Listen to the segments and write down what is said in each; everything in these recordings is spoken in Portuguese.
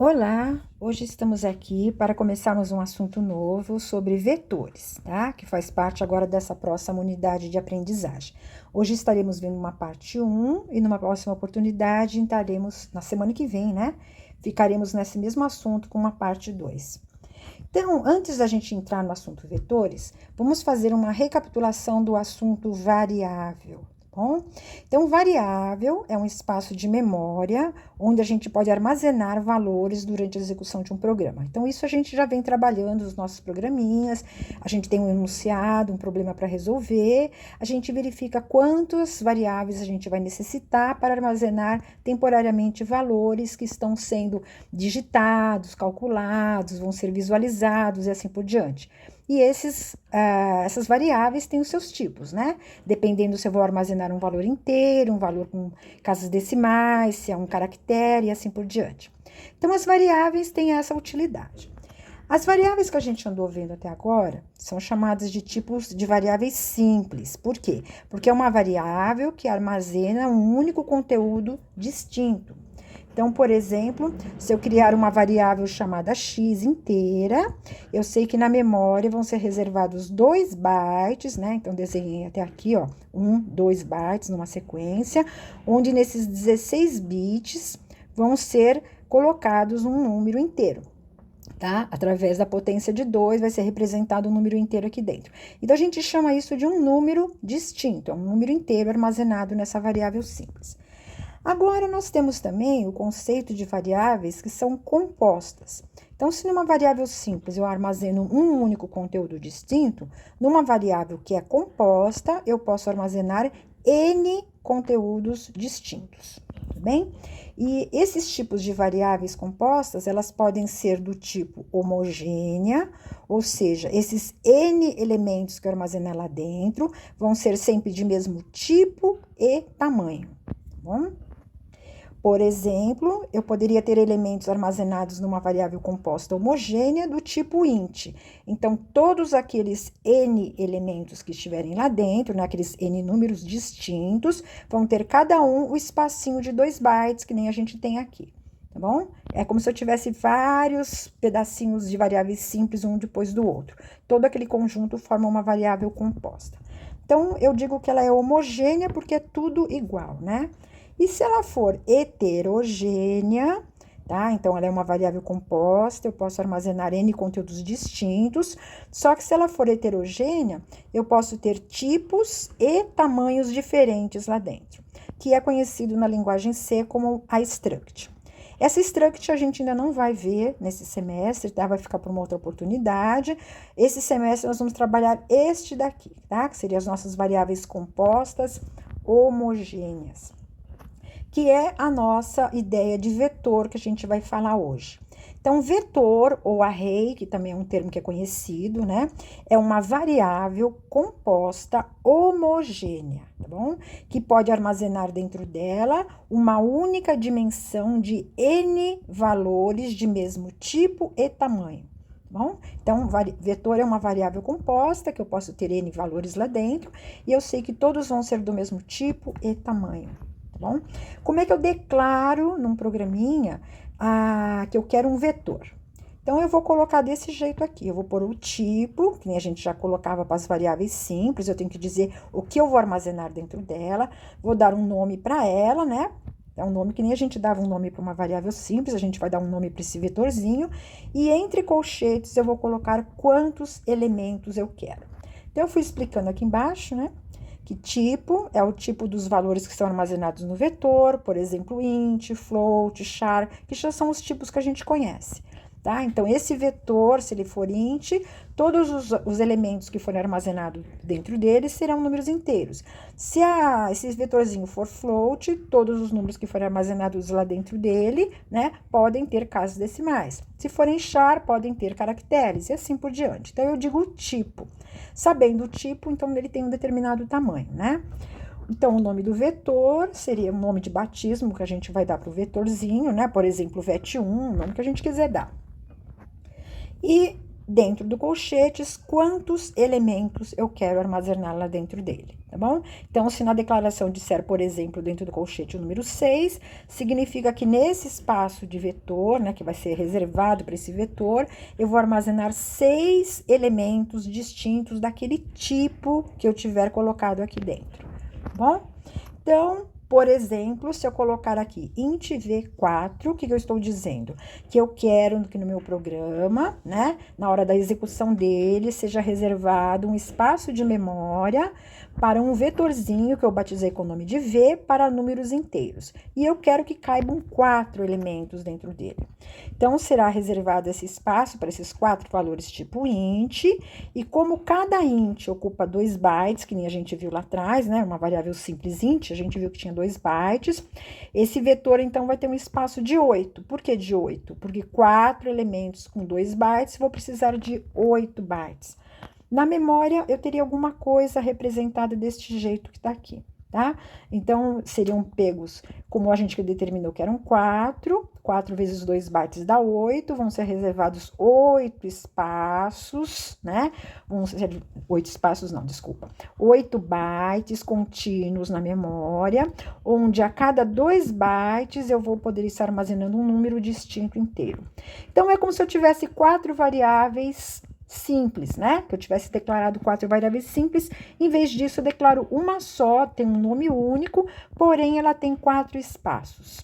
Olá, hoje estamos aqui para começarmos um assunto novo sobre vetores, tá? Que faz parte agora dessa próxima unidade de aprendizagem. Hoje estaremos vendo uma parte 1 e numa próxima oportunidade entraremos, na semana que vem, né? Ficaremos nesse mesmo assunto com uma parte 2. Então, antes da gente entrar no assunto vetores, vamos fazer uma recapitulação do assunto variável. Bom, então, variável é um espaço de memória onde a gente pode armazenar valores durante a execução de um programa. Então, isso a gente já vem trabalhando nos nossos programinhas, a gente tem um enunciado, um problema para resolver, a gente verifica quantas variáveis a gente vai necessitar para armazenar temporariamente valores que estão sendo digitados, calculados, vão ser visualizados e assim por diante. E essas variáveis têm os seus tipos, né? Dependendo se eu vou armazenar um valor inteiro, um valor com casas decimais, se é um caractere e assim por diante. Então, as variáveis têm essa utilidade. As variáveis que a gente andou vendo até agora são chamadas de tipos de variáveis simples. Por quê? Porque é uma variável que armazena um único conteúdo distinto. Então, por exemplo, se eu criar uma variável chamada x inteira, eu sei que na memória vão ser reservados 2 bytes, né? Então, desenhei até aqui, ó, 2 bytes numa sequência, onde nesses 16 bits vão ser colocados um número inteiro. Tá? Através da potência de 2 vai ser representado um número inteiro aqui dentro. Então, a gente chama isso de um número distinto, é um número inteiro armazenado nessa variável simples. Agora, nós temos também o conceito de variáveis que são compostas. Então, se numa variável simples eu armazeno um único conteúdo distinto, numa variável que é composta, eu posso armazenar N conteúdos distintos, tudo bem? E esses tipos de variáveis compostas, elas podem ser do tipo homogênea, ou seja, esses N elementos que eu armazenar lá dentro vão ser sempre de mesmo tipo e tamanho, tá bom? Por exemplo, eu poderia ter elementos armazenados numa variável composta homogênea do tipo int. Então, todos aqueles n elementos que estiverem lá dentro, né, aqueles n números distintos, vão ter cada um o espacinho de 2 bytes, que nem a gente tem aqui, tá bom? É como se eu tivesse vários pedacinhos de variáveis simples, um depois do outro. Todo aquele conjunto forma uma variável composta. Então, eu digo que ela é homogênea porque é tudo igual, né? E se ela for heterogênea, tá? Então, ela é uma variável composta, eu posso armazenar N conteúdos distintos, só que se ela for heterogênea, eu posso ter tipos e tamanhos diferentes lá dentro, que é conhecido na linguagem C como a struct. Essa struct a gente ainda não vai ver nesse semestre, tá? Vai ficar para uma outra oportunidade. Esse semestre nós vamos trabalhar este daqui, tá? Que seriam as nossas variáveis compostas homogêneas, que é a nossa ideia de vetor que a gente vai falar hoje. Então, vetor ou array, que também é um termo que é conhecido, né? É uma variável composta homogênea, tá bom? Que pode armazenar dentro dela uma única dimensão de N valores de mesmo tipo e tamanho. Bom, então, vetor é uma variável composta, que eu posso ter N valores lá dentro, e eu sei que todos vão ser do mesmo tipo e tamanho. Bom, como é que eu declaro num programinha que eu quero um vetor? Então, eu vou colocar desse jeito aqui. Eu vou pôr o tipo, que nem a gente já colocava para as variáveis simples. Eu tenho que dizer o que eu vou armazenar dentro dela. Vou dar um nome para ela, né? É um nome que nem a gente dava um nome para uma variável simples. A gente vai dar um nome para esse vetorzinho. E entre colchetes, eu vou colocar quantos elementos eu quero. Então, eu fui explicando aqui embaixo, né? Que tipo é o tipo dos valores que são armazenados no vetor, por exemplo, int, float, char, que já são os tipos que a gente conhece, tá? Então, esse vetor, se ele for int, todos os elementos que forem armazenados dentro dele serão números inteiros. Se esse vetorzinho for float, todos os números que forem armazenados lá dentro dele, né, podem ter casas decimais. Se forem char, podem ter caracteres e assim por diante. Então, eu digo tipo. Sabendo o tipo, então, ele tem um determinado tamanho, né? Então, o nome do vetor seria o nome de batismo que a gente vai dar para o vetorzinho, né? Por exemplo, vet1, o nome que a gente quiser dar. E dentro do colchetes, quantos elementos eu quero armazenar lá dentro dele. tá bom? Então, se na declaração disser, por exemplo, dentro do colchete o número 6, significa que nesse espaço de vetor, né, que vai ser reservado para esse vetor, eu vou armazenar 6 elementos distintos daquele tipo que eu tiver colocado aqui dentro, tá bom? Então, por exemplo, se eu colocar aqui int v4, o que eu estou dizendo? Que eu quero que no meu programa, né, na hora da execução dele, seja reservado um espaço de memória para um vetorzinho que eu batizei com o nome de v para números inteiros. E eu quero que caibam 4 elementos dentro dele. Então, será reservado esse espaço para esses 4 valores tipo int, e como cada int ocupa 2 bytes, que nem a gente viu lá atrás, né, uma variável simples int, a gente viu que tinha 2 bytes, esse vetor, então, vai ter um espaço de 8. Por que de 8? Porque 4 elementos com 2 bytes, vou precisar de 8 bytes. Na memória, eu teria alguma coisa representada deste jeito que está aqui, tá? Então, seriam pegos, como a gente determinou que eram 4 vezes 2 bytes dá 8, vão ser reservados 8 espaços, né? Vão ser 8 espaços, não, desculpa. 8 bytes contínuos na memória, onde a cada 2 bytes eu vou poder estar armazenando um número distinto inteiro. Então, é como se eu tivesse 4 variáveis simples, né? Que eu tivesse declarado 4 variáveis simples, em vez disso eu declaro uma só, tem um nome único, porém ela tem 4 espaços,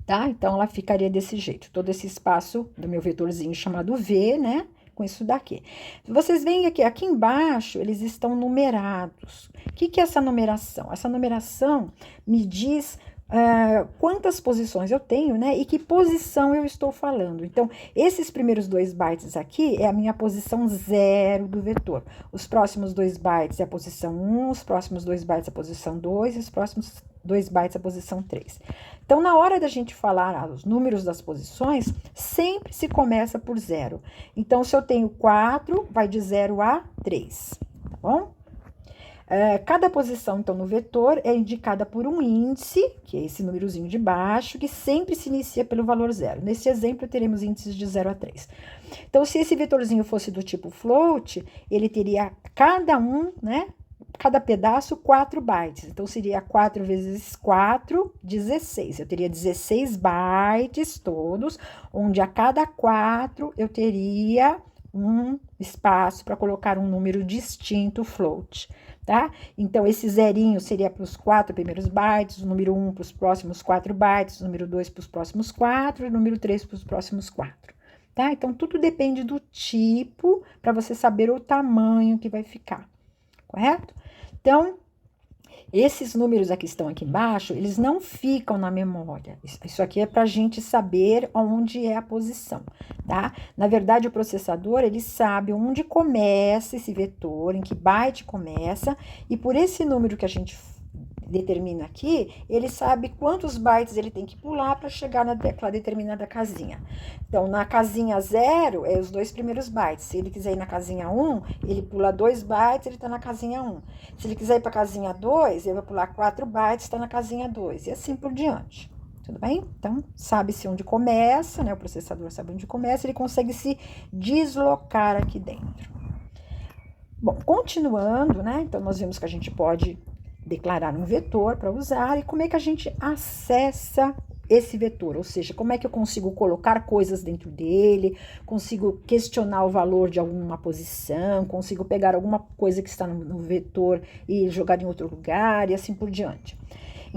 tá? Então ela ficaria desse jeito, todo esse espaço do meu vetorzinho chamado V, né? Com isso daqui. Vocês veem aqui embaixo, eles estão numerados. O que é essa numeração? Essa numeração me diz quantas posições eu tenho, né? E que posição eu estou falando. Então, esses primeiros 2 bytes aqui é a minha posição 0 do vetor. Os próximos 2 bytes é a posição 1, os próximos 2 bytes é a posição 2, e os próximos 2 bytes é a posição 3. Então, na hora da gente falar os números das posições, sempre se começa por 0. Então, se eu tenho 4, vai de 0 a 3, tá bom? Cada posição, então, no vetor é indicada por um índice, que é esse númerozinho de baixo, que sempre se inicia pelo valor 0. Nesse exemplo, teremos índices de 0 a 3. Então, se esse vetorzinho fosse do tipo float, ele teria cada um, né? Cada pedaço 4 bytes. Então, seria 4 vezes 4, 16. Eu teria 16 bytes todos, onde a cada 4 eu teria um espaço para colocar um número distinto float. Tá? Então, esse zerinho seria para os 4 primeiros bytes, o número 1 para os próximos 4 bytes, o número 2 para os próximos 4, e o número 3 para os próximos 4. Tá? Então, tudo depende do tipo, para você saber o tamanho que vai ficar, correto? Então, esses números aqui estão aqui embaixo, eles não ficam na memória. Isso aqui é para a gente saber onde é a posição, tá? Na verdade, o processador, ele sabe onde começa esse vetor, em que byte começa, e por esse número que a gente determina aqui, ele sabe quantos bytes ele tem que pular para chegar naquela determinada casinha. Então, na casinha 0, é os 2 primeiros bytes. Se ele quiser ir na casinha 1, ele pula 2 bytes, ele está na casinha 1. Se ele quiser ir para a casinha 2, ele vai pular 4 bytes, está na casinha 2. E assim por diante. Tudo bem? Então, sabe-se onde começa, né? O processador sabe onde começa, ele consegue se deslocar aqui dentro. Bom, continuando, né? Então, nós vimos que a gente pode declarar um vetor para usar, e como é que a gente acessa esse vetor, ou seja, como é que eu consigo colocar coisas dentro dele, consigo questionar o valor de alguma posição, consigo pegar alguma coisa que está no vetor e jogar em outro lugar, e assim por diante.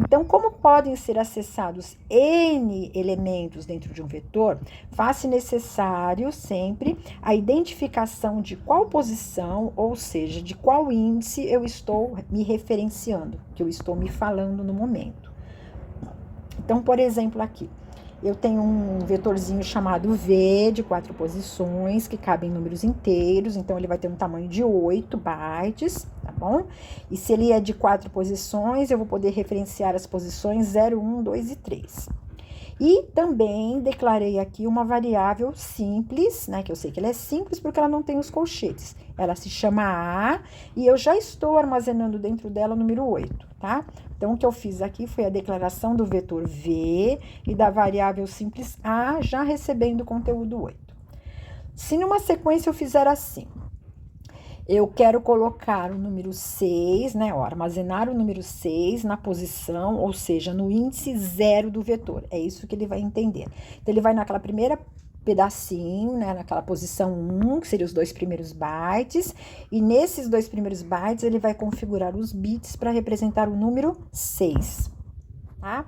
Então, como podem ser acessados N elementos dentro de um vetor, faz-se necessário sempre a identificação de qual posição, ou seja, de qual índice eu estou me referenciando, que eu estou me falando no momento. Então, por exemplo, aqui, eu tenho um vetorzinho chamado V, de 4 posições, que cabe em números inteiros, então ele vai ter um tamanho de 8 bytes, tá bom? E se ele é de 4 posições, eu vou poder referenciar as posições 0, 1, 2 e 3. E também declarei aqui uma variável simples, né? Que eu sei que ela é simples porque ela não tem os colchetes. Ela se chama A e eu já estou armazenando dentro dela o número 8, tá? Então, o que eu fiz aqui foi a declaração do vetor V e da variável simples A, já recebendo o conteúdo 8. Se numa sequência eu fizer assim, Eu quero colocar o número 6, né? Ó, armazenar o número 6 na posição, ou seja, no índice 0 do vetor. É isso que ele vai entender. Então, ele vai naquela primeira pedacinho, né, naquela posição 1, que seriam os 2 primeiros bytes, e nesses 2 primeiros bytes ele vai configurar os bits para representar o número 6, tá?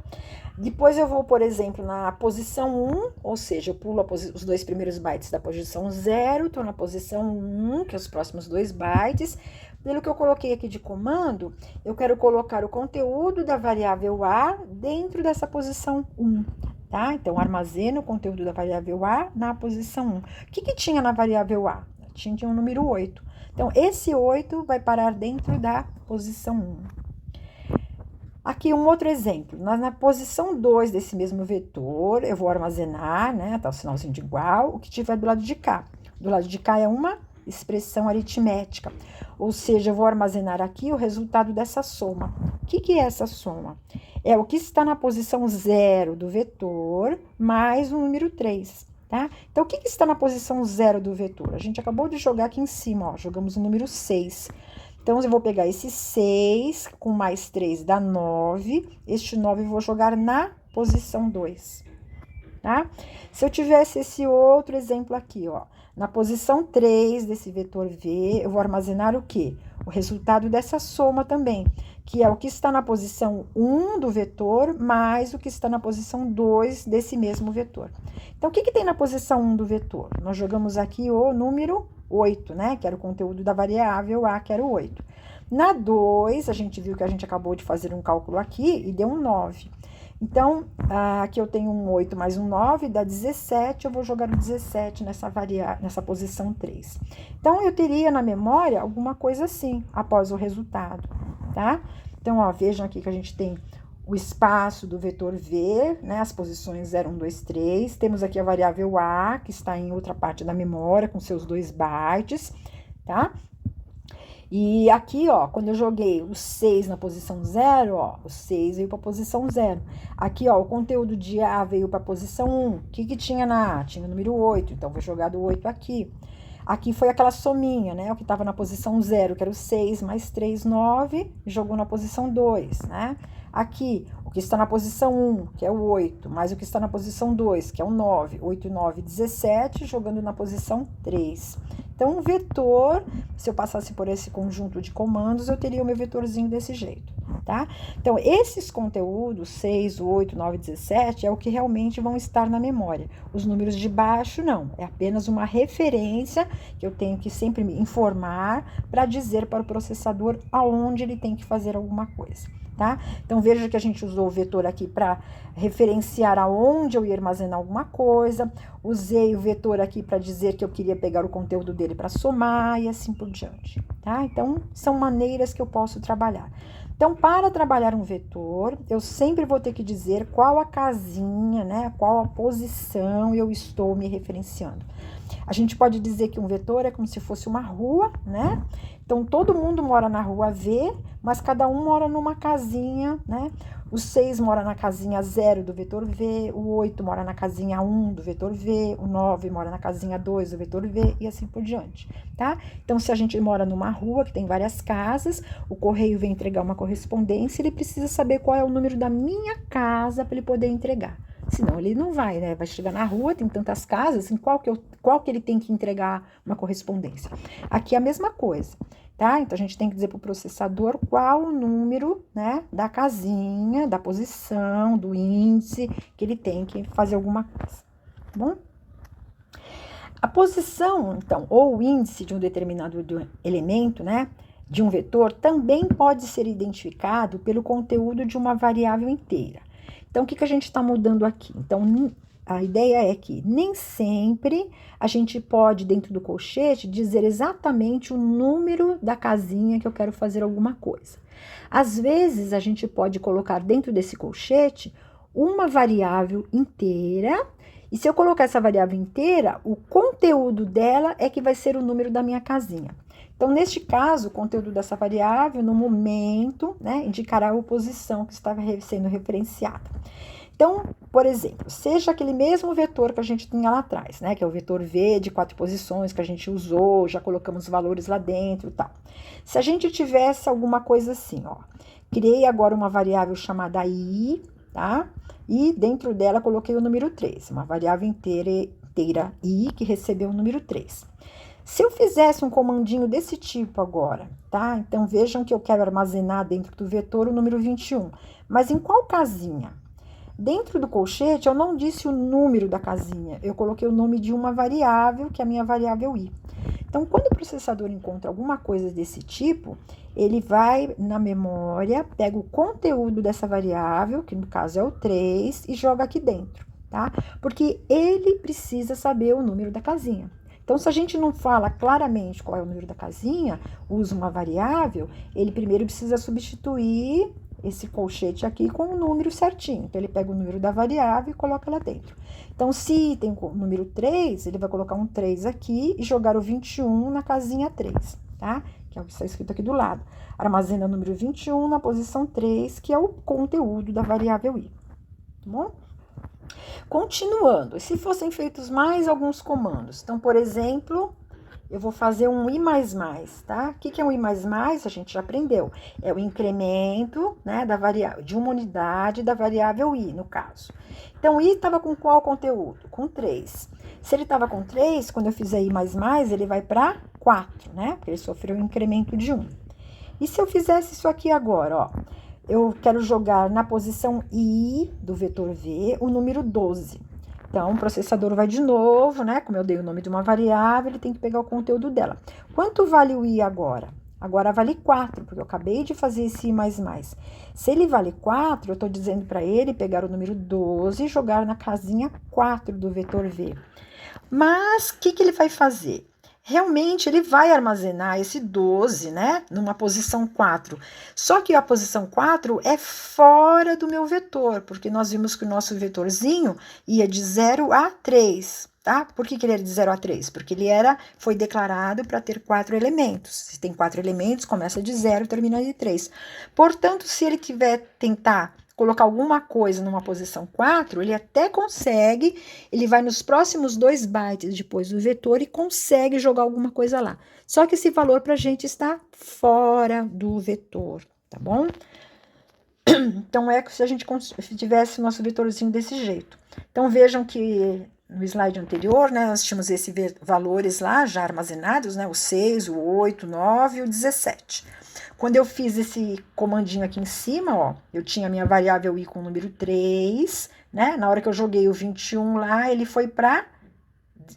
Depois eu vou, por exemplo, na posição 1, ou seja, eu pulo os 2 primeiros bytes da posição 0, estou na posição 1, que é os próximos 2 bytes. Pelo que eu coloquei aqui de comando, eu quero colocar o conteúdo da variável A dentro dessa posição 1. Tá? Então, armazeno o conteúdo da variável A na posição 1. O que tinha na variável A? Tinha um número 8. Então, esse 8 vai parar dentro da posição 1. Aqui um outro exemplo. Na posição 2 desse mesmo vetor, eu vou armazenar, né? Tá o sinalzinho de igual, o que tiver do lado de cá. Do lado de cá é uma expressão aritmética. Ou seja, eu vou armazenar aqui o resultado dessa soma. O que é essa soma? É o que está na posição 0 do vetor mais o número 3, tá? Então, o que está na posição 0 do vetor? A gente acabou de jogar aqui em cima, ó, jogamos o número 6. Então, eu vou pegar esse 6 com mais 3 dá 9. Este 9 eu vou jogar na posição 2, tá? Se eu tivesse esse outro exemplo aqui, ó, na posição 3 desse vetor V, eu vou armazenar o quê? O resultado dessa soma também, que é o que está na posição 1 do vetor, mais o que está na posição 2 desse mesmo vetor. Então, o que tem na posição 1 do vetor? Nós jogamos aqui o número 8, né? Que era o conteúdo da variável A, que era o 8. Na 2, a gente viu que a gente acabou de fazer um cálculo aqui e deu um 9. Então, aqui eu tenho um 8 mais um 9, dá 17, eu vou jogar o 17 nessa posição 3. Então, eu teria na memória alguma coisa assim, após o resultado, tá? Então, ó, vejam aqui que a gente tem o espaço do vetor V, né, as posições 0, 1, 2, 3. Temos aqui a variável A, que está em outra parte da memória, com seus 2 bytes, tá? E aqui, ó, quando eu joguei o 6 na posição 0, ó, o 6 veio para a posição 0. Aqui, ó, o conteúdo de A veio para a posição 1. O que tinha na A? Tinha o número 8, então vou jogar do 8 aqui. Aqui foi aquela sominha, né, o que estava na posição 0, que era o 6 mais 3, 9, jogou na posição 2, né? Aqui, o que está na posição 1, que é o 8, mais o que está na posição 2, que é o 9. 8 e 9, 17, jogando na posição 3. Então, um vetor, se eu passasse por esse conjunto de comandos, eu teria o meu vetorzinho desse jeito, tá? Então, esses conteúdos, 6, 8, 9, 17, é o que realmente vão estar na memória. Os números de baixo, não. É apenas uma referência que eu tenho que sempre me informar para dizer para o processador aonde ele tem que fazer alguma coisa. Tá? Então, veja que a gente usou o vetor aqui para referenciar aonde eu ia armazenar alguma coisa, usei o vetor aqui para dizer que eu queria pegar o conteúdo dele para somar e assim por diante, tá? Então, são maneiras que eu posso trabalhar. Então, para trabalhar um vetor, eu sempre vou ter que dizer qual a casinha, né, qual a posição eu estou me referenciando. A gente pode dizer que um vetor é como se fosse uma rua, né? Então, todo mundo mora na rua V, mas cada um mora numa casinha, né? O 6 mora na casinha 0 do vetor V, o 8 mora na casinha 1 do vetor V, o 9 mora na casinha 2 do vetor V e assim por diante, tá? Então, se a gente mora numa rua que tem várias casas, o correio vem entregar uma correspondência, ele precisa saber qual é o número da minha casa para ele poder entregar. Senão ele não vai, né? Vai chegar na rua, tem tantas casas, em qual que ele tem que entregar uma correspondência. Aqui é a mesma coisa, tá? Então, a gente tem que dizer para o processador qual o número, né, da casinha, da posição, do índice, que ele tem que fazer alguma coisa, tá bom? A posição, então, ou o índice de um determinado elemento, né, de um vetor, também pode ser identificado pelo conteúdo de uma variável inteira. Então, o que a gente está mudando aqui? Então, a ideia é que nem sempre a gente pode, dentro do colchete, dizer exatamente o número da casinha que eu quero fazer alguma coisa. Às vezes, a gente pode colocar dentro desse colchete uma variável inteira, e se eu colocar essa variável inteira, o conteúdo dela é que vai ser o número da minha casinha. Então, neste caso, o conteúdo dessa variável, no momento, né, indicará a posição que estava sendo referenciada. Então, por exemplo, seja aquele mesmo vetor que a gente tinha lá atrás, né? Que é o vetor V de 4 posições que a gente usou, já colocamos valores lá dentro e tal. Se a gente tivesse alguma coisa assim, ó, criei agora uma variável chamada I, tá? E dentro dela coloquei o número 3, uma variável inteira I que recebeu o número 3. Se eu fizesse um comandinho desse tipo agora, tá? Então, vejam que eu quero armazenar dentro do vetor o número 21. Mas em qual casinha? Dentro do colchete, eu não disse o número da casinha. Eu coloquei o nome de uma variável, que é a minha variável i. Então, quando o processador encontra alguma coisa desse tipo, ele vai na memória, pega o conteúdo dessa variável, que no caso é o 3, e joga aqui dentro, tá? Porque ele precisa saber o número da casinha. Então, se a gente não fala claramente qual é o número da casinha, usa uma variável, ele primeiro precisa substituir esse colchete aqui com o número certinho. Então, ele pega o número da variável e coloca lá dentro. Então, se tem o número 3, ele vai colocar um 3 aqui e jogar o 21 na casinha 3, tá? Que é o que está escrito aqui do lado. Armazena o número 21 na posição 3, que é o conteúdo da variável i, tá bom? Continuando, se fossem feitos mais alguns comandos, então, por exemplo, eu vou fazer um i++, tá? O que é um i++? A gente já aprendeu. É o incremento, né, da variável, de uma unidade da variável i, no caso. Então, i estava com qual conteúdo? Com 3. Se ele estava com 3, quando eu fizer i++, ele vai para 4, né? Porque ele sofreu um incremento de 1. E se eu fizesse isso aqui agora, ó? Eu quero jogar na posição i do vetor v o número 12. Então, o processador vai de novo, né? Como eu dei o nome de uma variável, ele tem que pegar o conteúdo dela. Quanto vale o i agora? Agora vale 4, porque eu acabei de fazer esse i++. Se ele vale 4, eu estou dizendo para ele pegar o número 12 e jogar na casinha 4 do vetor v. Mas, o que ele vai fazer? Realmente, ele vai armazenar esse 12, né, numa posição 4. Só que a posição 4 é fora do meu vetor, porque nós vimos que o nosso vetorzinho ia de 0 a 3, tá? Por que ele era de 0 a 3? Porque ele foi declarado para ter 4 elementos. Se tem 4 elementos, começa de 0 e termina de 3. Portanto, se ele tentar colocar alguma coisa numa posição 4, ele até consegue, ele vai nos próximos 2 bytes depois do vetor e consegue jogar alguma coisa lá. Só que esse valor para a gente está fora do vetor, tá bom? Então, é que se a gente tivesse o nosso vetorzinho desse jeito. Então, vejam que no slide anterior, né, nós tínhamos esses valores lá já armazenados, né, o 6, o 8, o 9 e o 17. Quando eu fiz esse comandinho aqui em cima, ó, eu tinha a minha variável i com o número 3, né? Na hora que eu joguei o 21 lá, ele foi para...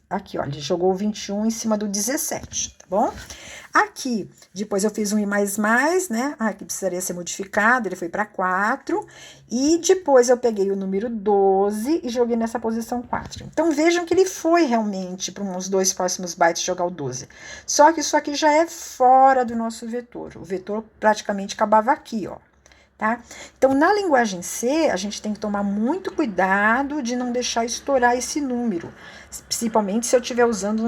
Aqui, ó, ele jogou o 21 em cima do 17, tá bom? Aqui, depois eu fiz um i++, né? Que precisaria ser modificado, ele foi para 4. E depois eu peguei o número 12 e joguei nessa posição 4. Então, vejam que ele foi realmente para uns 2 próximos bytes jogar o 12. Só que isso aqui já é fora do nosso vetor. O vetor praticamente acabava aqui, ó. Tá? Então, na linguagem C, a gente tem que tomar muito cuidado de não deixar estourar esse número, principalmente se eu estiver usando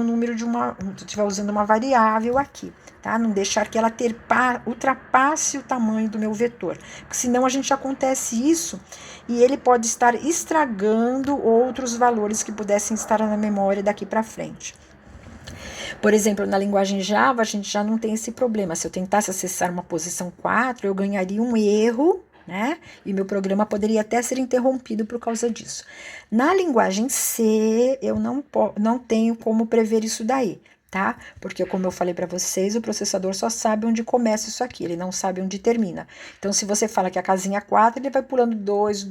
usando uma variável aqui, tá? Não deixar que ela ultrapasse o tamanho do meu vetor, porque senão a gente acontece isso e ele pode estar estragando outros valores que pudessem estar na memória daqui para frente. Por exemplo, na linguagem Java, a gente já não tem esse problema. Se eu tentasse acessar uma posição 4, eu ganharia um erro, né? E meu programa poderia até ser interrompido por causa disso. Na linguagem C, eu não tenho como prever isso daí, tá? Porque, como eu falei para vocês, o processador só sabe onde começa isso aqui, ele não sabe onde termina. Então, se você fala que a casinha 4, ele vai pulando 2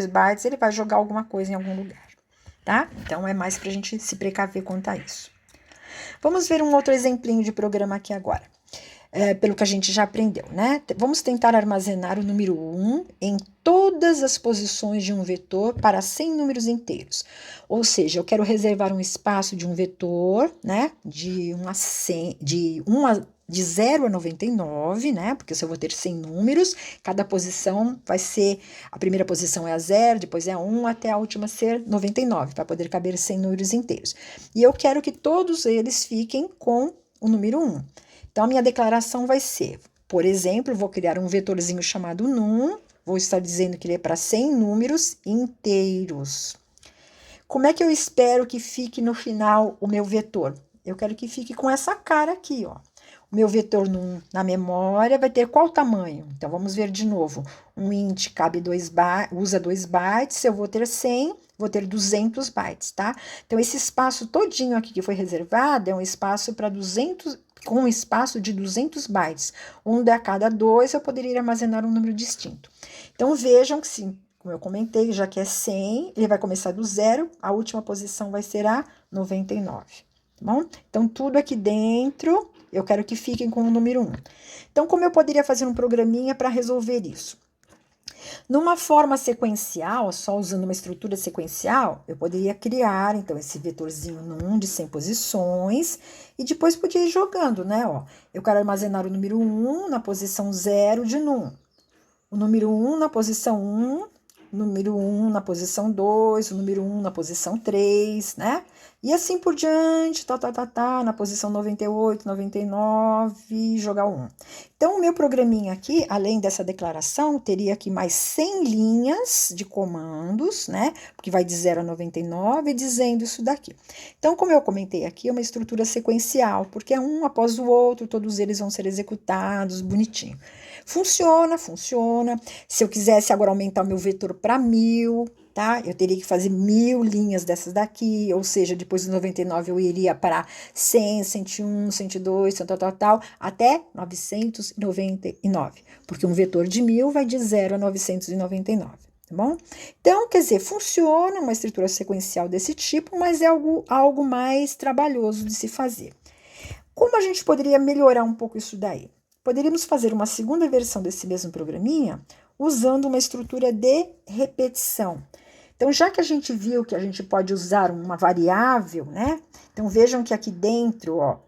bytes, ele vai jogar alguma coisa em algum lugar, tá? Então, é mais pra gente se precaver quanto a isso. Vamos ver um outro exemplinho de programa aqui agora, pelo que a gente já aprendeu, né? Vamos tentar armazenar o número 1 em todas as posições de um vetor para 100 números inteiros. Ou seja, eu quero reservar um espaço de um vetor, né? De 0 a 99, né? Porque se eu vou ter 100 números, cada posição vai ser, a primeira posição é a 0, depois é a 1, até a última ser 99, para poder caber 100 números inteiros. E eu quero que todos eles fiquem com o número 1. Então, a minha declaração vai ser, por exemplo, vou criar um vetorzinho chamado num, vou estar dizendo que ele é para 100 números inteiros. Como é que eu espero que fique no final o meu vetor? Eu quero que fique com essa cara aqui, ó. O meu vetor na memória vai ter qual tamanho? Então, vamos ver de novo. Um int cabe usa 2 bytes, eu vou ter 100, vou ter 200 bytes, tá? Então, esse espaço todinho aqui que foi reservado é um espaço para 200, com um espaço de 200 bytes, onde a cada 2 eu poderia armazenar um número distinto. Então, vejam que sim, como eu comentei, já que é 100, ele vai começar do 0, a última posição vai ser a 99, tá bom? Então, tudo aqui dentro, eu quero que fiquem com o número 1. Então, como eu poderia fazer um programinha para resolver isso? Numa forma sequencial, só usando uma estrutura sequencial, eu poderia criar, então, esse vetorzinho num de 100 posições, e depois podia ir jogando, né? Ó, eu quero armazenar o número 1 na posição 0 de num, o número 1 na posição 1, o número 1 na posição 2, o número 1 na posição 3, né? E assim por diante, na posição 98, 99, jogar o 1. Então, o meu programinha aqui, além dessa declaração, teria aqui mais 100 linhas de comandos, né? Porque vai de 0 a 99, dizendo isso daqui. Então, como eu comentei aqui, é uma estrutura sequencial, porque é um após o outro, todos eles vão ser executados bonitinho. Funciona, funciona. Se eu quisesse agora aumentar o meu vetor para 1000, tá? Eu teria que fazer 1000 linhas dessas daqui, ou seja, depois do 99 eu iria para 100, 101, 102, tal, até 999, porque um vetor de 1000 vai de 0 a 999. Tá bom? Então, quer dizer, funciona uma estrutura sequencial desse tipo, mas é algo mais trabalhoso de se fazer. Como a gente poderia melhorar um pouco isso daí? Poderíamos fazer uma segunda versão desse mesmo programinha usando uma estrutura de repetição. Então, já que a gente viu que a gente pode usar uma variável, né? Então, vejam que aqui dentro, ó,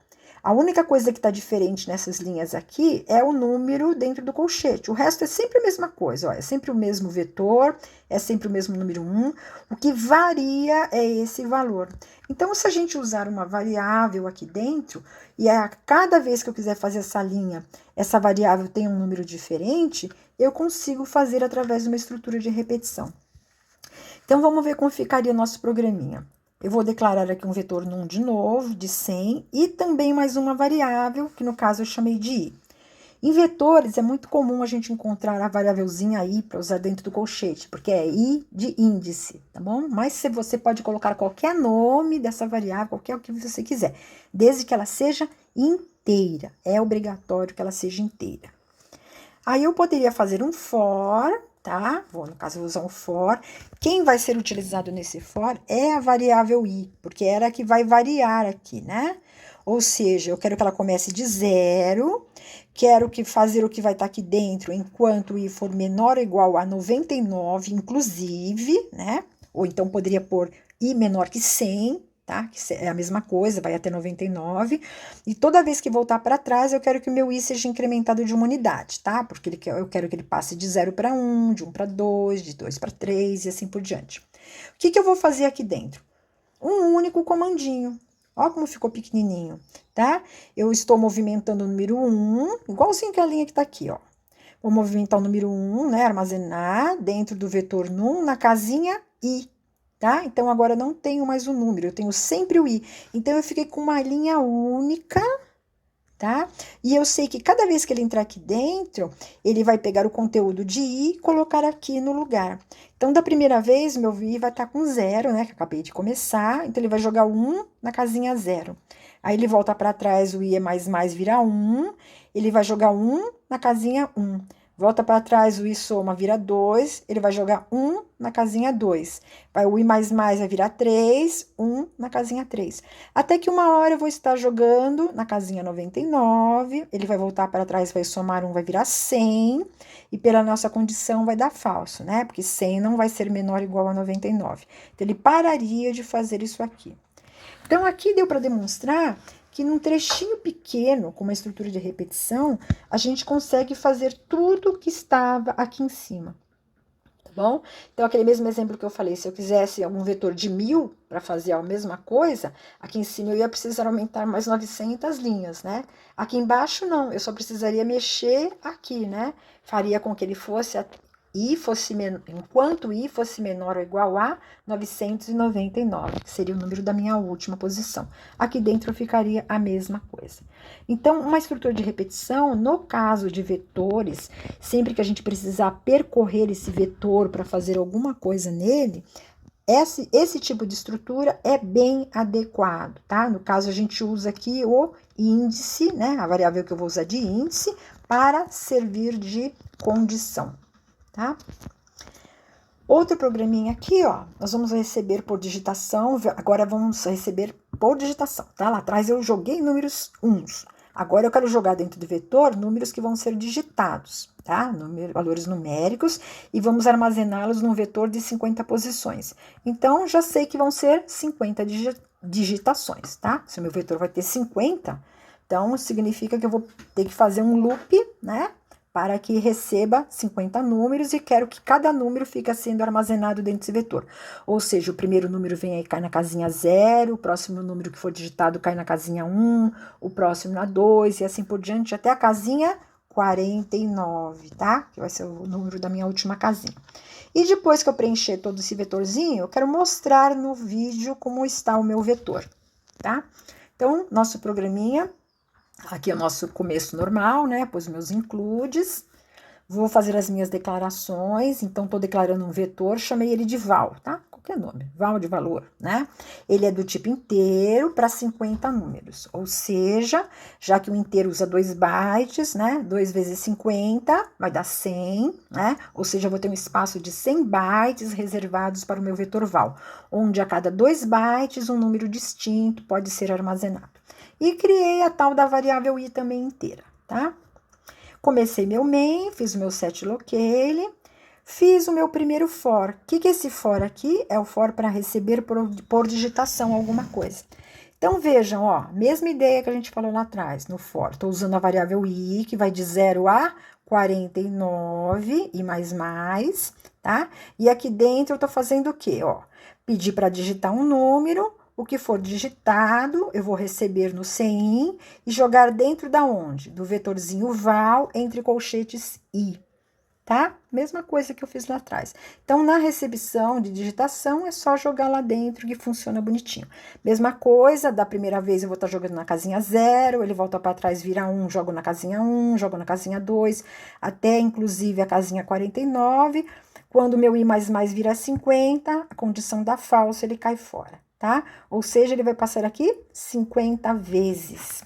a única coisa que está diferente nessas linhas aqui é o número dentro do colchete. O resto é sempre a mesma coisa, ó, é sempre o mesmo vetor, é sempre o mesmo número 1. O que varia é esse valor. Então, se a gente usar uma variável aqui dentro, e a cada vez que eu quiser fazer essa linha, essa variável tem um número diferente, eu consigo fazer através de uma estrutura de repetição. Então, vamos ver como ficaria o nosso programinha. Eu vou declarar aqui um vetor num de novo, de 100, e também mais uma variável, que no caso eu chamei de i. Em vetores, é muito comum a gente encontrar a variávelzinha i para usar dentro do colchete, porque é i de índice, tá bom? Mas você pode colocar qualquer nome dessa variável, qualquer o que você quiser, desde que ela seja inteira. É obrigatório que ela seja inteira. Aí eu poderia fazer um for, tá? No caso, eu vou usar um for. Quem vai ser utilizado nesse for é a variável i, porque era a que vai variar aqui, né? Ou seja, eu quero que ela comece de 0, quero que fazer o que vai estar aqui dentro enquanto i for menor ou igual a 99, inclusive, né? Ou então poderia pôr i menor que 100, tá? Que é a mesma coisa, vai até 99. E toda vez que voltar para trás, eu quero que o meu i seja incrementado de uma unidade, tá? Porque eu quero que ele passe de 0 para 1, de 1 para 2, de 2 para 3 e assim por diante. O que eu vou fazer aqui dentro? Um único comandinho. Ó como ficou pequenininho, tá? Eu estou movimentando o número 1, igualzinho que a linha que tá aqui, ó. Vou movimentar o número 1, né? Armazenar dentro do vetor num na casinha i, tá? Então, agora eu não tenho mais o número, eu tenho sempre o i. Então, eu fiquei com uma linha única, tá? E eu sei que cada vez que ele entrar aqui dentro, ele vai pegar o conteúdo de i e colocar aqui no lugar. Então, da primeira vez, meu i vai estar com 0, né? Que eu acabei de começar. Então, ele vai jogar 1 na casinha 0. Aí, ele volta para trás, o i é mais, vira 1. Ele vai jogar 1 na casinha 1. Volta para trás, o i soma vira 2, ele vai jogar 1 na casinha 2. O i vai virar 3, 1 na casinha 3. Até que uma hora eu vou estar jogando na casinha 99, ele vai voltar para trás, vai somar 1, vai virar 100, e pela nossa condição vai dar falso, né? Porque 100 não vai ser menor ou igual a 99. Então, ele pararia de fazer isso aqui. Então, aqui deu para demonstrar que num trechinho pequeno, com uma estrutura de repetição, a gente consegue fazer tudo o que estava aqui em cima, tá bom? Então, aquele mesmo exemplo que eu falei, se eu quisesse algum vetor de 1000 para fazer a mesma coisa, aqui em cima eu ia precisar aumentar mais 900 linhas, né? Aqui embaixo não, eu só precisaria mexer aqui, né? Faria com que ele fosse enquanto I fosse menor ou igual a 999, que seria o número da minha última posição. Aqui dentro ficaria a mesma coisa. Então, uma estrutura de repetição, no caso de vetores, sempre que a gente precisar percorrer esse vetor para fazer alguma coisa nele, esse tipo de estrutura é bem adequado, tá? No caso, a gente usa aqui o índice, né? A variável que eu vou usar de índice para servir de condição, tá? Outro programinha aqui, ó, nós vamos receber por digitação, agora vamos receber por digitação, tá? Lá atrás eu joguei números uns. Agora eu quero jogar dentro do vetor números que vão ser digitados, tá? Valores numéricos, e vamos armazená-los num vetor de 50 posições. Então, já sei que vão ser 50 digitações, tá? Se o meu vetor vai ter 50, então significa que eu vou ter que fazer um loop, né? Para que receba 50 números e quero que cada número fique sendo armazenado dentro desse vetor. Ou seja, o primeiro número vem aí, cai na casinha 0, o próximo número que for digitado cai na casinha 1, o próximo na 2 e assim por diante, até a casinha 49, tá? Que vai ser o número da minha última casinha. E depois que eu preencher todo esse vetorzinho, eu quero mostrar no vídeo como está o meu vetor, tá? Então, nosso programinha... Aqui é o nosso começo normal, né? Pus meus includes. Vou fazer as minhas declarações. Então, estou declarando um vetor, chamei ele de val, tá? Qualquer nome, val de valor, né? Ele é do tipo inteiro para 50 números. Ou seja, já que o inteiro usa 2 bytes, né? 2 vezes 50 vai dar 100, né? Ou seja, eu vou ter um espaço de 100 bytes reservados para o meu vetor val, onde a cada 2 bytes um número distinto pode ser armazenado. E criei a tal da variável i também inteira, tá? Comecei meu main, fiz o meu setLocale, fiz o meu primeiro for. O que é esse for aqui? É o for para receber por digitação alguma coisa. Então, vejam, ó, mesma ideia que a gente falou lá atrás, no for. Estou usando a variável i, que vai de 0 a 49, e mais, tá? E aqui dentro eu estou fazendo o quê? Ó, pedir para digitar um número. O que for digitado, eu vou receber no CIN e jogar dentro da onde? Do vetorzinho val entre colchetes i, tá? Mesma coisa que eu fiz lá atrás. Então, na recepção de digitação, é só jogar lá dentro que funciona bonitinho. Mesma coisa, da primeira vez eu vou estar jogando na casinha 0, ele volta para trás, vira 1, jogo na casinha 1, jogo na casinha 2, até inclusive a casinha 49. Quando o meu i mais vira 50, a condição da falsa, ele cai fora. Tá? Ou seja, ele vai passar aqui 50 vezes.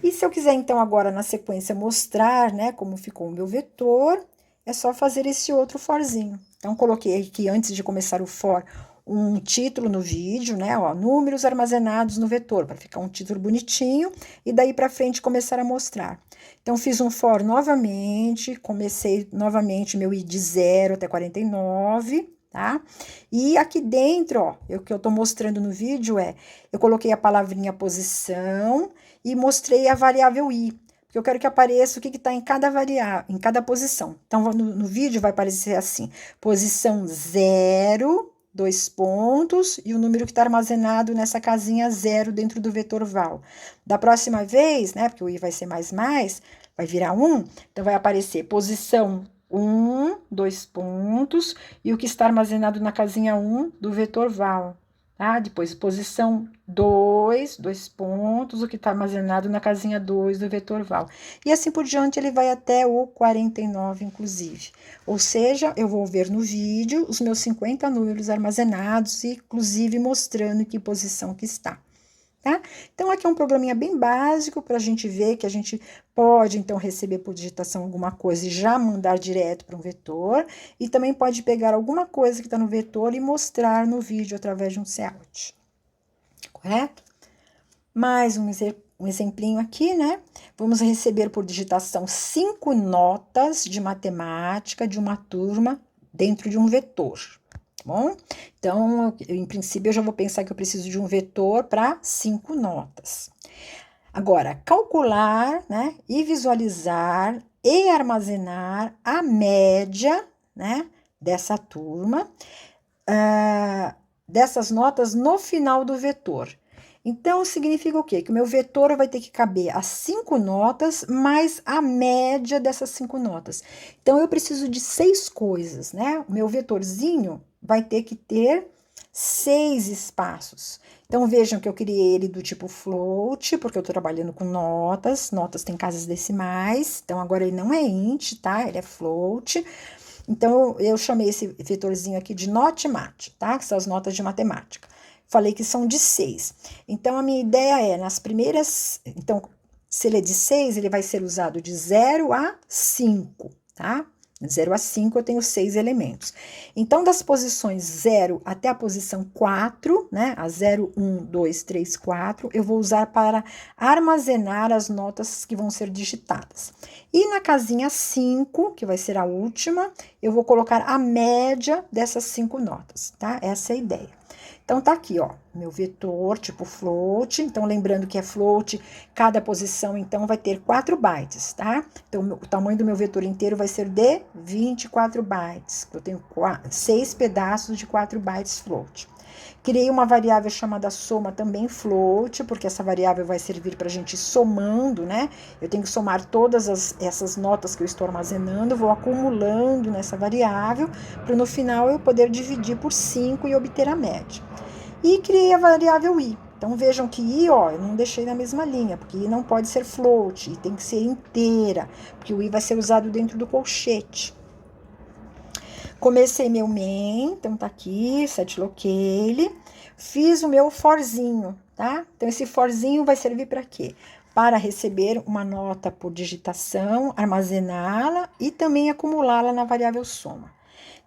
E se eu quiser, então, agora na sequência mostrar, né, como ficou o meu vetor, é só fazer esse outro forzinho. Então, coloquei aqui, antes de começar o for, um título no vídeo, né, ó, números armazenados no vetor, para ficar um título bonitinho, e daí para frente começar a mostrar. Então, fiz um for novamente, comecei novamente meu i de 0 até 49, tá? E aqui dentro, ó, o que eu tô mostrando no vídeo eu coloquei a palavrinha posição e mostrei a variável i, porque eu quero que apareça o que tá em cada variável, em cada posição. Então, no vídeo vai aparecer assim, posição 0, 2 pontos, e o número que está armazenado nessa casinha 0 dentro do vetor val. Da próxima vez, né, porque o i vai ser mais, vai virar 1, então vai aparecer posição 1, 2 pontos, e o que está armazenado na casinha 1 do vetor val, tá? Depois, posição 2, 2 pontos, o que está armazenado na casinha 2 do vetor val. E assim por diante, ele vai até o 49, inclusive. Ou seja, eu vou ver no vídeo os meus 50 números armazenados, inclusive mostrando em que posição que está. Tá? Então, aqui é um programinha bem básico para a gente ver que a gente pode, então, receber por digitação alguma coisa e já mandar direto para um vetor, e também pode pegar alguma coisa que está no vetor e mostrar no vídeo através de um cout. Correto? Mais um exemplinho aqui, né? Vamos receber por digitação 5 notas de matemática de uma turma dentro de um vetor. Bom, então, em princípio, eu já vou pensar que eu preciso de um vetor para 5 notas. Agora, calcular, né, e visualizar e armazenar a média, né, dessa turma, dessas notas no final do vetor. Então, significa o quê? Que o meu vetor vai ter que caber as 5 notas mais a média dessas 5 notas. Então, eu preciso de 6 coisas, né? O meu vetorzinho vai ter que ter 6 espaços. Então, vejam que eu criei ele do tipo float, porque eu tô trabalhando com notas. Notas têm casas decimais. Então, agora ele não é int, tá? Ele é float. Então, eu chamei esse vetorzinho aqui de notmat, tá? Que são as notas de matemática. Falei que são de 6. Então, a minha ideia é, nas primeiras... Então, se ele é de 6, ele vai ser usado de 0 a 5, tá? De 0 a 5 eu tenho 6 elementos. Então, das posições 0 até a posição 4, né? A 0, 1, 2, 3, 4, eu vou usar para armazenar as notas que vão ser digitadas. E na casinha 5, que vai ser a última, eu vou colocar a média dessas 5 notas, tá? Essa é a ideia. Então, tá aqui, ó, meu vetor tipo float. Então, lembrando que é float, cada posição, então, vai ter 4 bytes, tá? Então, o tamanho do meu vetor inteiro vai ser de 24 bytes. Eu tenho 6 pedaços de 4 bytes float. Criei uma variável chamada soma também float, porque essa variável vai servir para a gente ir somando, né? Eu tenho que somar todas essas notas que eu estou armazenando, vou acumulando nessa variável, para no final eu poder dividir por 5 e obter a média. E criei a variável i. Então, vejam que i, ó, eu não deixei na mesma linha, porque i não pode ser float, i tem que ser inteira, porque o i vai ser usado dentro do colchete. Comecei meu main, então tá aqui, set locale, fiz o meu forzinho, tá? Então, esse forzinho vai servir para quê? Para receber uma nota por digitação, armazená-la e também acumulá-la na variável soma.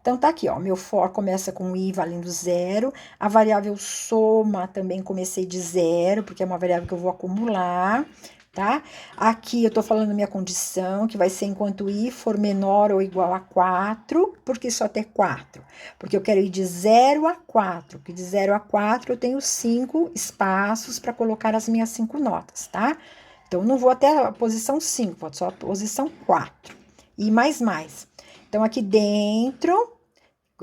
Então, tá aqui, ó, meu for começa com i valendo 0, a variável soma também comecei de 0, porque é uma variável que eu vou acumular, tá? Aqui eu tô falando minha condição, que vai ser enquanto i for menor ou igual a 4, porque só até 4? Porque eu quero ir de 0 a 4, que de 0 a 4 eu tenho 5 espaços para colocar as minhas 5 notas, tá? Então, eu não vou até a posição 5, vou só a posição 4. E mais. Então, aqui dentro,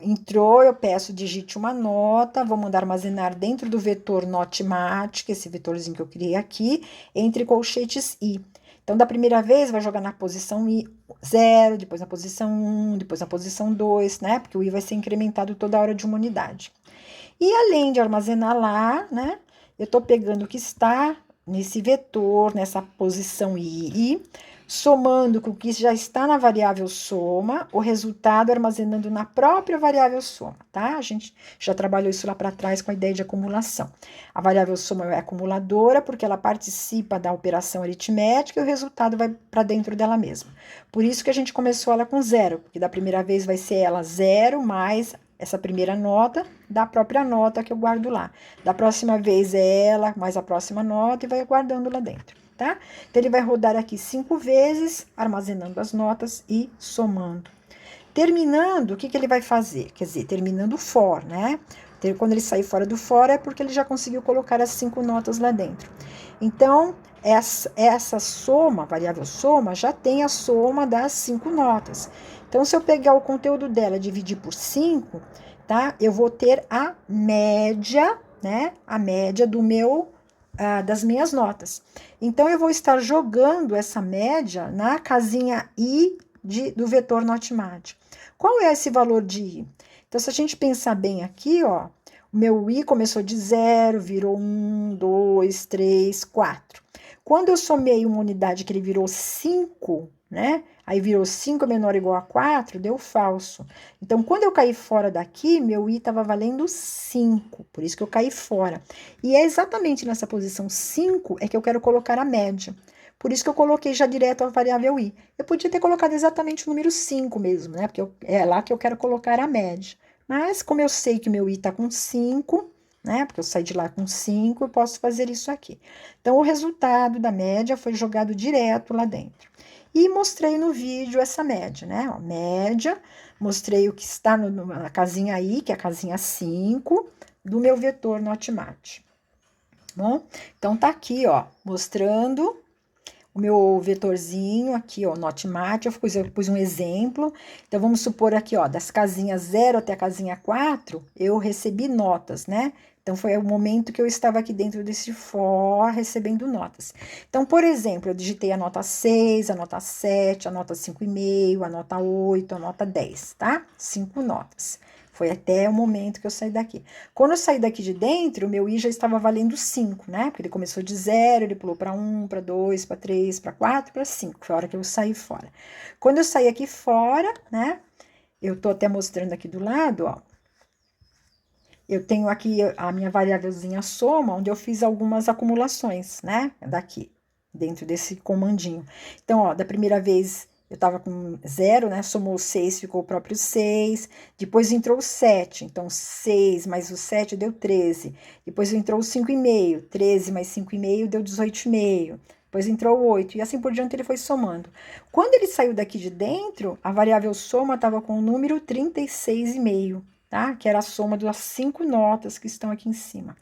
entrou, eu peço digite uma nota, vou mandar armazenar dentro do vetor notmat, que é esse vetorzinho que eu criei aqui, entre colchetes i. Então, da primeira vez, vai jogar na posição i 0, depois na posição 1, depois na posição 2, né? Porque o i vai ser incrementado toda hora de uma unidade. E além de armazenar lá, né? Eu tô pegando o que está nesse vetor, nessa posição i, somando com o que já está na variável soma, o resultado armazenando na própria variável soma, tá? A gente já trabalhou isso lá para trás com a ideia de acumulação. A variável soma é acumuladora porque ela participa da operação aritmética e o resultado vai para dentro dela mesma. Por isso que a gente começou ela com 0, porque da primeira vez vai ser ela 0 mais essa primeira nota da própria nota que eu guardo lá. Da próxima vez é ela mais a próxima nota e vai guardando lá dentro, tá? Então, ele vai rodar aqui 5 vezes, armazenando as notas e somando. Terminando, o que ele vai fazer? Quer dizer, terminando o for, né? Quando ele sair fora do for é porque ele já conseguiu colocar as 5 notas lá dentro. Então, essa soma, variável soma, já tem a soma das 5 notas. Então, se eu pegar o conteúdo dela e dividir por 5, tá? Eu vou ter a média, né? A média do meu das minhas notas. Então, eu vou estar jogando essa média na casinha i do vetor notmat. Qual é esse valor de i? Então, se a gente pensar bem aqui, ó, o meu i começou de 0, virou 1, 2, 3, 4. Quando eu somei uma unidade que ele virou 5, né? Aí virou 5 menor ou igual a 4, deu falso. Então, quando eu caí fora daqui, meu i estava valendo 5, por isso que eu caí fora. E é exatamente nessa posição 5 é que eu quero colocar a média. Por isso que eu coloquei já direto a variável i. Eu podia ter colocado exatamente o número 5 mesmo, né? Porque é lá que eu quero colocar a média. Mas, como eu sei que meu i está com 5, né? Porque eu saí de lá com 5, eu posso fazer isso aqui. Então, o resultado da média foi jogado direto lá dentro. E mostrei no vídeo essa média, né? Ó, média, mostrei o que está na casinha i, que é a casinha 5, do meu vetor notmat. Bom, então tá aqui, ó, mostrando o meu vetorzinho aqui, ó, Notmate, eu pus um exemplo. Então, vamos supor aqui, ó, das casinhas 0 até a casinha 4, eu recebi notas, né? Então, foi o momento que eu estava aqui dentro desse for recebendo notas. Então, por exemplo, eu digitei a nota 6, a nota 7, a nota 5,5, a nota 8, a nota 10, tá? 5 notas. Foi até o momento que eu saí daqui. Quando eu saí daqui de dentro, o meu I já estava valendo 5, né? Porque ele começou de 0, ele pulou para 1, para 2, para 3, para 4, para 5. Foi a hora que eu saí fora. Quando eu saí aqui fora, né? Eu tô até mostrando aqui do lado, ó. Eu tenho aqui a minha variávelzinha soma, onde eu fiz algumas acumulações, né? Daqui, dentro desse comandinho. Então, ó, da primeira vez eu tava com 0, né? Somou 6, ficou o próprio 6. Depois entrou o 7, então 6 mais o 7 deu 13. Depois entrou o 5,5, 13 mais 5,5 deu 18,5. Depois entrou o 8, e assim por diante ele foi somando. Quando ele saiu daqui de dentro, a variável soma estava com o número 36,5. Tá? Que era a soma das 5 notas que estão aqui em cima.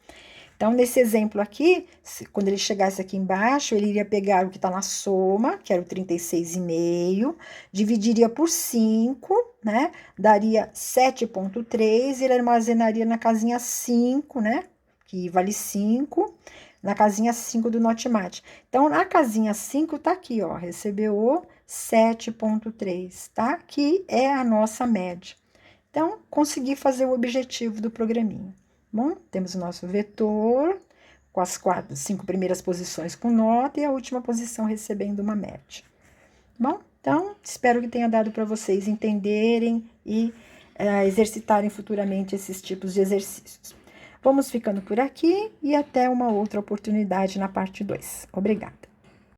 Então, nesse exemplo aqui, quando ele chegasse aqui embaixo, ele iria pegar o que está na soma, que era o 36,5, dividiria por 5, né? Daria 7,3, e ele armazenaria na casinha 5, né? Que vale 5, na casinha 5 do Notmate. Então, na casinha 5 tá aqui, ó, recebeu 7,3, tá? Que é a nossa média. Então, consegui fazer o objetivo do programinha. Bom, temos o nosso vetor, com as 5 primeiras posições com nota e a última posição recebendo uma média. Bom, então, espero que tenha dado para vocês entenderem e exercitarem futuramente esses tipos de exercícios. Vamos ficando por aqui e até uma outra oportunidade na parte 2. Obrigada.